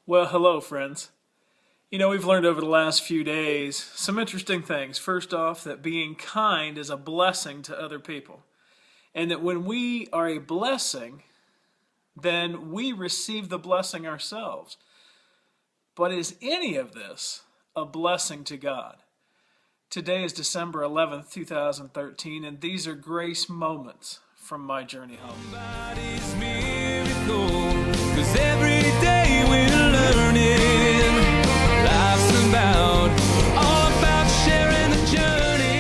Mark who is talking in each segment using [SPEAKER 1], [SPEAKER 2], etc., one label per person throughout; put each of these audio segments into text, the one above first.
[SPEAKER 1] Well, hello, friends. We've learned over the last few days some interesting things. First off, that being kind is a blessing to other people. And that when we are a blessing, then we receive the blessing ourselves. But is any of this a blessing to God? Today is December 11th, 2013, and these are grace moments from my journey home.
[SPEAKER 2] Somebody's miracle, 'cause every day we're learning. Life's all about sharing the journey.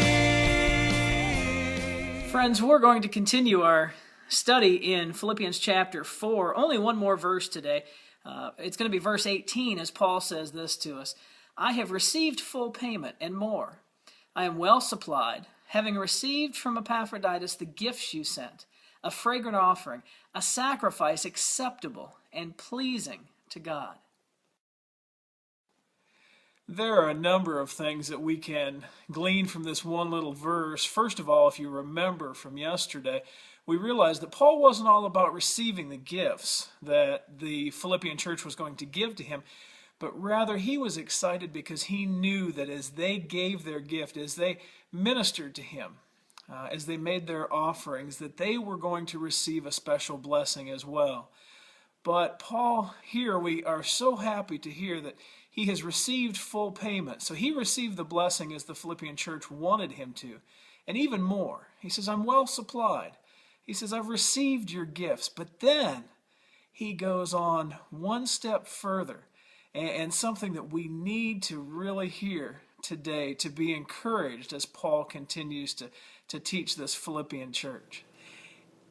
[SPEAKER 3] Friends, we're going to continue our study in Philippians chapter 4. Only one more verse today. It's going to be verse 18 as Paul says this to us. I have received full payment and more. I am well supplied, having received from Epaphroditus the gifts you sent, a fragrant offering, a sacrifice acceptable and pleasing to God.
[SPEAKER 1] There are a number of things that we can glean from this one little verse. First of all, if you remember from yesterday, we realized that Paul wasn't all about receiving the gifts that the Philippian church was going to give to him, but rather he was excited because he knew that as they gave their gift, as they ministered to him, as they made their offerings, that they were going to receive a special blessing as well. But Paul, here we are so happy to hear that he has received full payment. So he received the blessing as the Philippian church wanted him to. And even more, he says, I'm well supplied. He says, I've received your gifts. But then he goes on one step further, and something that we need to really hear today to be encouraged as Paul continues to teach this Philippian church.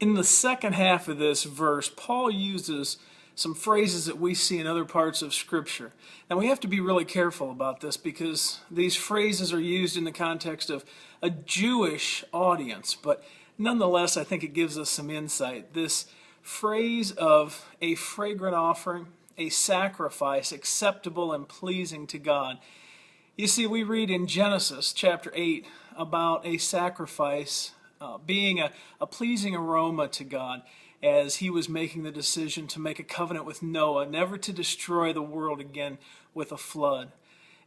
[SPEAKER 1] In the second half of this verse, Paul uses some phrases that we see in other parts of Scripture. Now we have to be really careful about this because these phrases are used in the context of a Jewish audience, but nonetheless I think it gives us some insight. This phrase of a fragrant offering, a sacrifice acceptable and pleasing to God. You see, we read in Genesis chapter 8 about a sacrifice being a pleasing aroma to God as he was making the decision to make a covenant with Noah, never to destroy the world again with a flood.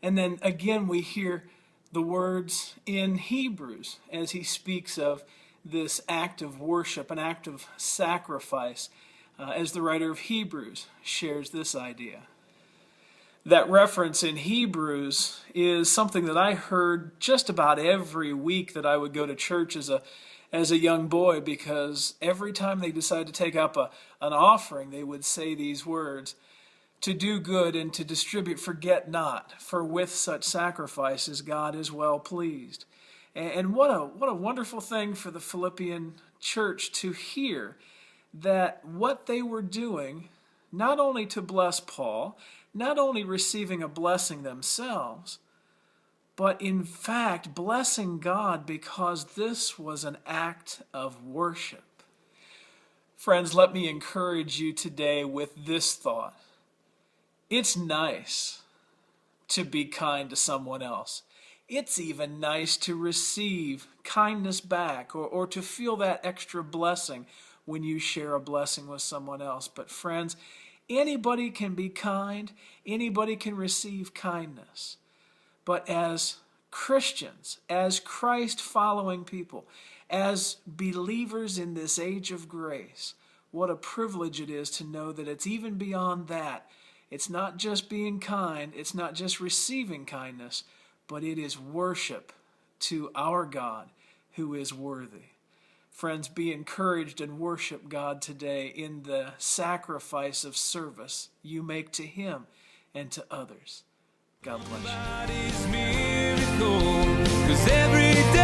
[SPEAKER 1] And then again we hear the words in Hebrews as he speaks of this act of worship, an act of sacrifice, as the writer of Hebrews shares this idea. That reference in Hebrews is something that I heard just about every week that I would go to church as a young boy, because every time they decided to take up an offering, they would say these words, to do good and to distribute, forget not, for with such sacrifices God is well pleased. And what a wonderful thing for the Philippian church to hear, that what they were doing, not only to bless Paul, not only receiving a blessing themselves, but in fact blessing God because this was an act of worship. Friends, let me encourage you today with this thought. It's nice to be kind to someone else. It's even nice to receive kindness back or to feel that extra blessing when you share a blessing with someone else. But friends, anybody can be kind, anybody can receive kindness. But as Christians, as Christ-following people, as believers in this age of grace, what a privilege it is to know that it's even beyond that. It's not just being kind, it's not just receiving kindness, but it is worship to our God who is worthy. Friends, be encouraged and worship God today in the sacrifice of service you make to Him and to others. God bless you.
[SPEAKER 2] Somebody's miracle, 'cause every day